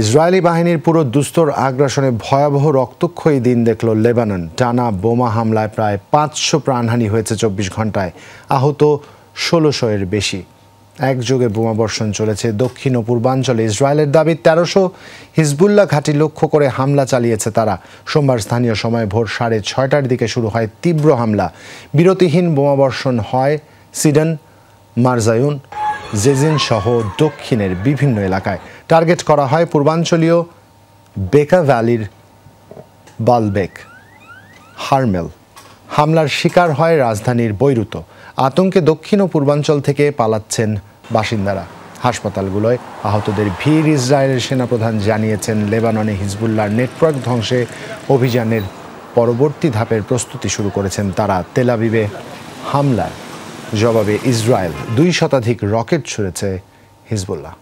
Israeli বাহিনীর পুরো দুস্তর আগ্রাসনে ভয়াবহ রক্তক্ষয়ী দিন দেখল লেবানন। টানা বোমা হামলায় প্রায় 500 প্রাণহানি হয়েছে 24 ঘন্টায়, আহত 1600-এর বেশি। একযোগে বোমাবর্ষণ চলেছে দক্ষিণ ও পূর্বাঞ্চলে। ইসরায়েলের দাবি 1300 হিজবুল্লাহ ঘাঁটি লক্ষ্য করে হামলা চালিয়েছে তারা। সোমবার স্থানীয় সময় ভোর 6:30টার দিকে শুরু হয় তীব্র হামলা। বিরতিহীন বোমাবর্ষণ হয় সিডন, মারজায়ুন, জেজিন সহ দক্ষিণের বিভিন্ন এলাকায়। টার্গেট করা হয় পূর্বাঞ্চলীয় বেকা ভ্যালির বালবেক, হারমেল। হামলার শিকার হয় রাজধানীর বৈরুত। আতঙ্কে দক্ষিণ ও পূর্বাঞ্চল থেকে পালাচ্ছেন বাসিন্দারা। হাসপাতালগুলোয় আহতদের ভিড়। ইসরায়েলের সেনাপ্রধান জানিয়েছেন, লেবাননে হিজবুল্লাহর নেটওয়ার্ক ধ্বংসে অভিযানের পরবর্তী ধাপের প্রস্তুতি শুরু করেছেন তারা। তেল আবিবে হামলার জবাবে ইসরায়েল 2 শতাধিক রকেট ছুড়েছে হিজবুল্লাহ।